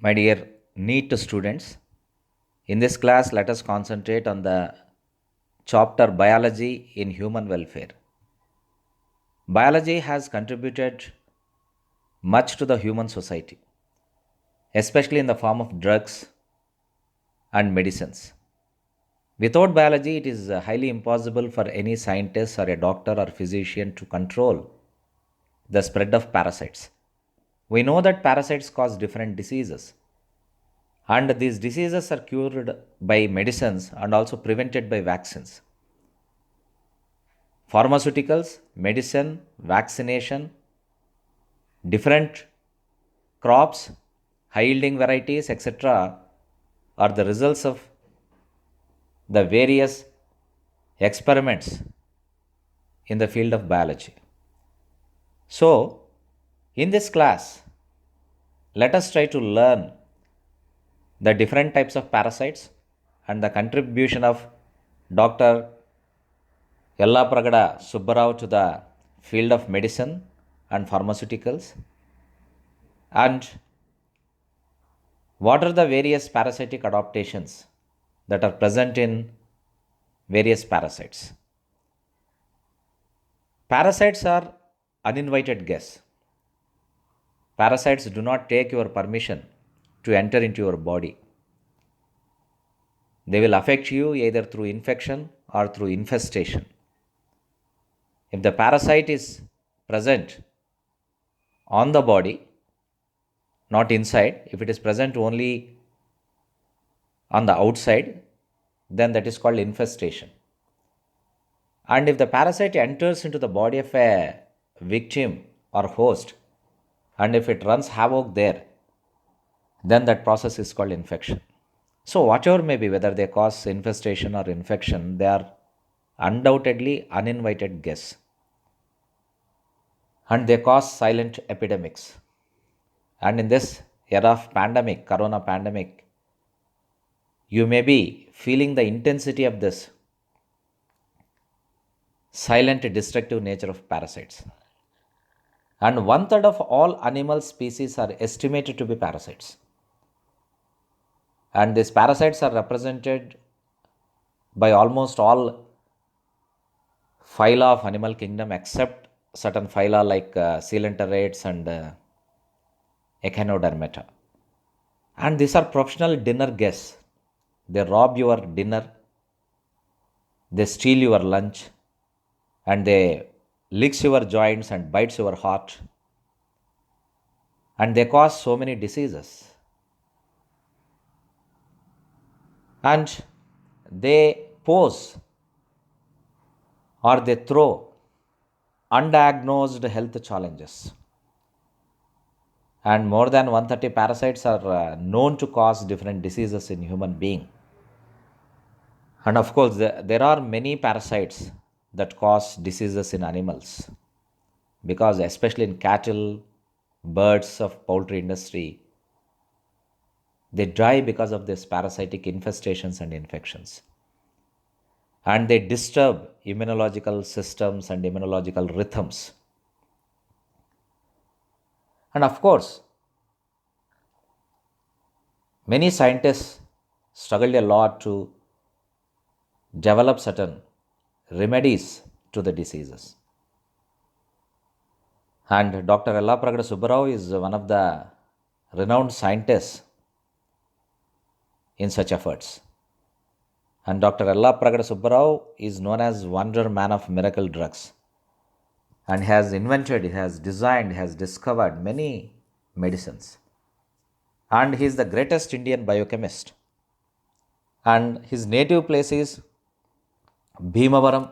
My dear NEET students, in this class, let us concentrate on the chapter Biology in Human Welfare. Biology has contributed much to the human society, especially in the form of drugs and medicines. Without biology, it is highly impossible for any scientist or a doctor or physician to control the spread of parasites. We know that parasites cause different diseases, and these diseases are cured by medicines and also prevented by vaccines. Pharmaceuticals, medicine, vaccination, different crops, high yielding varieties, etc., are the results of the various experiments in the field of biology. So, in this class, let us try to learn the different types of parasites and the contribution of Dr. Yallapragada Subbarao to the field of medicine and pharmaceuticals, and what are the various parasitic adaptations that are present in various parasites. Parasites are uninvited guests. Parasites do not take your permission to enter into your body. They will affect you either through infection or through infestation. If the parasite is present on the body, not inside, if it is present only on the outside, then that is called infestation. And if the parasite enters into the body of a victim or host, and if it runs havoc there, then that process is called infection. So, whatever may be, whether they cause infestation or infection, they are undoubtedly uninvited guests. And they cause silent epidemics. And in this era of pandemic, corona pandemic, you may be feeling the intensity of this silent destructive nature of parasites. And one third of all animal species are estimated to be parasites. And these parasites are represented by almost all phyla of animal kingdom except certain phyla like coelenterate and echinodermata. And these are professional dinner guests. They rob your dinner, they steal your lunch, and they licks your joints and bites your heart, and they cause so many diseases. And they pose or they throw undiagnosed health challenges. And more than 130 parasites are known to cause different diseases in human being. And of course, there are many parasites that cause diseases in animals because, especially in cattle, birds of poultry industry, they die because of these parasitic infestations and infections. And they disturb immunological systems and immunological rhythms. And of course, many scientists struggled a lot to develop certain remedies to the diseases. And Dr. Yallapragada Subbarao is one of the renowned scientists in such efforts. And Dr. Yallapragada Subbarao is known as Wonder Man of Miracle Drugs and has invented, has designed, has discovered many medicines. And he is the greatest Indian biochemist. And his native place is Bhimavaram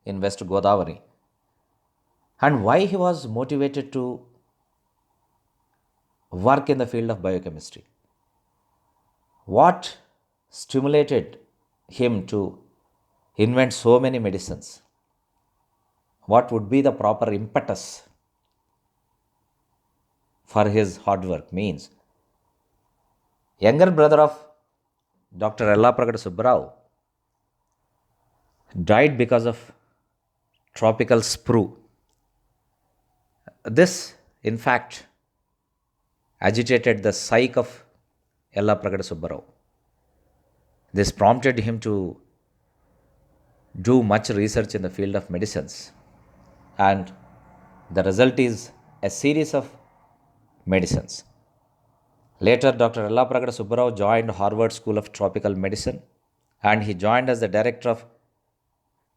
in West Godavari. And why he was motivated to work in the field of biochemistry? What stimulated him to invent so many medicines? What would be the proper impetus for his hard work? Means, younger brother of Dr. Yallapragada Subbarao died because of tropical sprue. This, in fact, agitated the psyche of Yallapragada Subbarao. This prompted him to do much research in the field of medicines, and the result is a series of medicines. Later, Dr. Yallapragada Subbarao joined Harvard School of Tropical Medicine, and he joined as the director of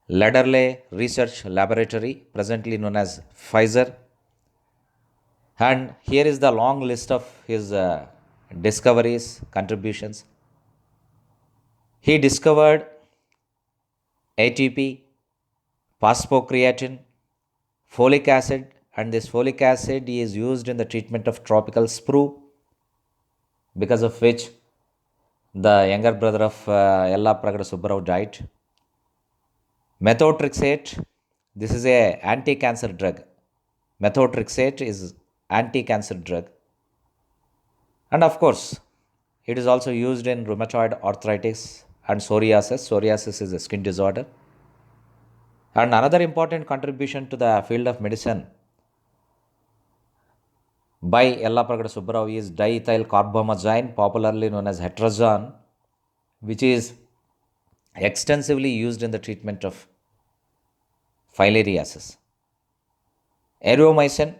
Laderle Research Laboratory, presently known as Pfizer. And here is the long list of his discoveries, contributions. He discovered ATP, phosphocreatine, folic acid, and this folic acid is used in the treatment of tropical sprue, because of which the younger brother of Yallapragada Subbarao died. Methotrexate, this is a anti-cancer drug. Methotrexate is anti-cancer drug. And of course, it is also used in rheumatoid arthritis and psoriasis. Psoriasis is a skin disorder. And another important contribution to the field of medicine by Yallapragada Subbarao is diethyl carbamazine, popularly known as Hetrazone, which is extensively used in the treatment of filariasis. Eryomycin,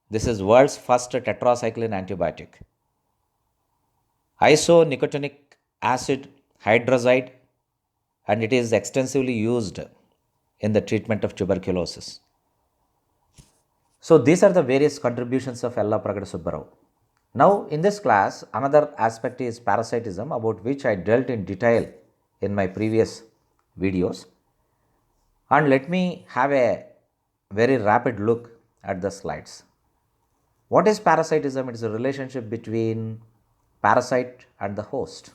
this is world's first tetracycline antibiotic. Isonicotinic acid hydrazide, and it is extensively used in the treatment of tuberculosis. So these are the various contributions of Yallapragada Subbarao. Now in this class, another aspect is parasitism, about which I dealt in detail in my previous videos. And let me have a very rapid look at the slides. What is parasitism? It is a relationship between parasite and the host.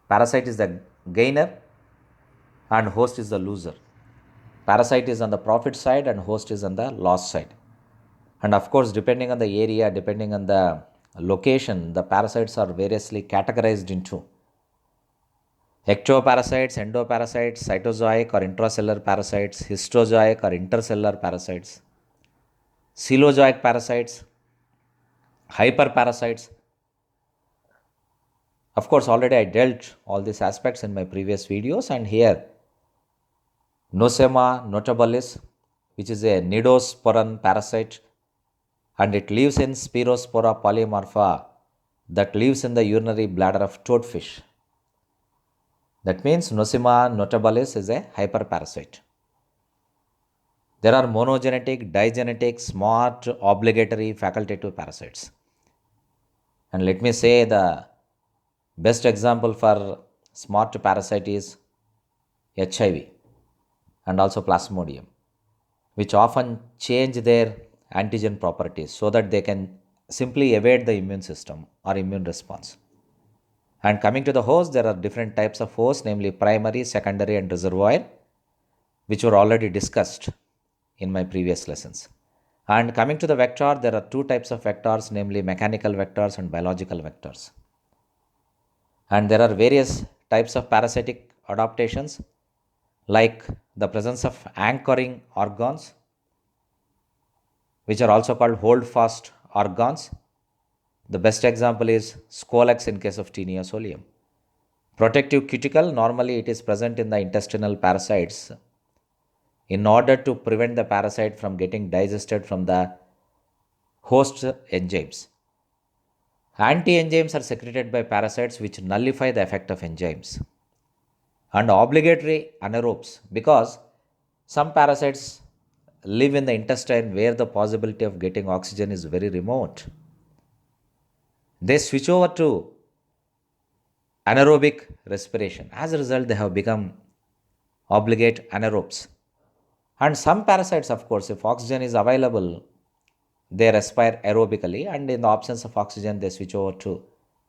Parasite is the gainer and host is the loser. Parasite is on the profit side and host is on the loss side. And of course, depending on the area, depending on the location, the parasites are variously categorized into ectoparasites, endoparasites, cytozoic or intracellular parasites, histozoic or intercellular parasites, coelozoic parasites, hyperparasites. Of course, already I dealt all these aspects in my previous videos, and here Nosema notabilis, which is a nidosporan parasite, and it lives in Spirospora polymorpha that lives in the urinary bladder of toadfish. That means Nosema notabilis is a hyperparasite. There are monogenetic, digenetic, smart, obligatory, facultative parasites. And let me say the best example for smart parasite is HIV and also Plasmodium, which often change their antigen properties so that they can simply evade the immune system or immune response. And coming to the host, there are different types of hosts, namely primary, secondary, and reservoir, which were already discussed in my previous lessons. And coming to the vector, there are two types of vectors, namely mechanical vectors and biological vectors. And there are various types of parasitic adaptations, like the presence of anchoring organs, which are also called holdfast organs. The best example is Scolex in case of Taenia solium. Protective cuticle, normally it is present in the intestinal parasites in order to prevent the parasite from getting digested from the host enzymes. Anti-enzymes are secreted by parasites which nullify the effect of enzymes. And obligatory anaerobes, because some parasites live in the intestine where the possibility of getting oxygen is very remote. They switch over to anaerobic respiration. As a result, they have become obligate anaerobes. And some parasites, of course, if oxygen is available, they respire aerobically, and in the absence of oxygen, they switch over to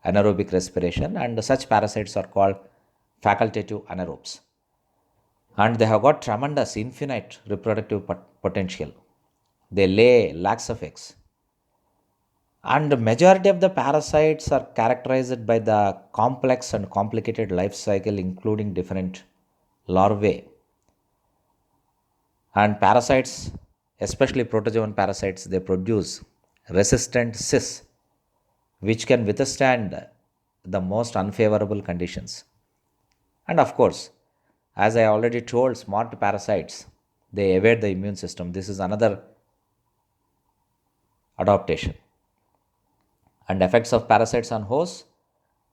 anaerobic respiration, and such parasites are called facultative anaerobes. And they have got tremendous, infinite reproductive potential. They lay lakhs of eggs. And the majority of the parasites are characterized by the complex and complicated life cycle, including different larvae. And parasites, especially protozoan parasites, they produce resistant cysts which can withstand the most unfavorable conditions. And of course, as I already told, smart parasites, they evade the immune system. This is another adaptation. And effects of parasites on hosts,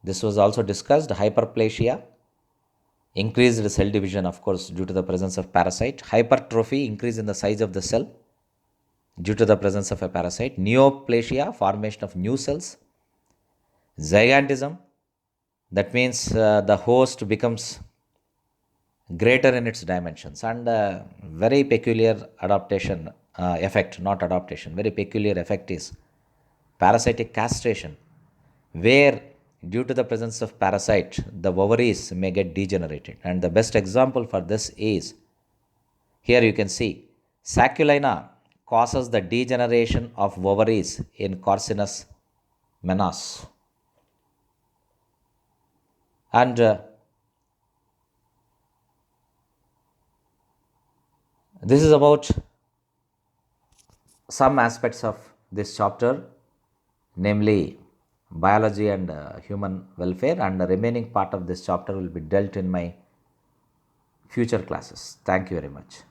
this was also discussed. Hyperplasia, increased cell division, of course, due to the presence of parasite. Hypertrophy, increase in the size of the cell due to the presence of a parasite. Neoplasia, formation of new cells. Gigantism, that means the host becomes greater in its dimensions. And very peculiar adaptation effect, not adaptation, very peculiar effect is parasitic castration, where due to the presence of parasite, the ovaries may get degenerated. And the best example for this is here you can see saculina causes the degeneration of ovaries in Carcinus menas. And this is about some aspects of this chapter, namely biology and human welfare, and the remaining part of this chapter will be dealt in my future classes. Thank you very much.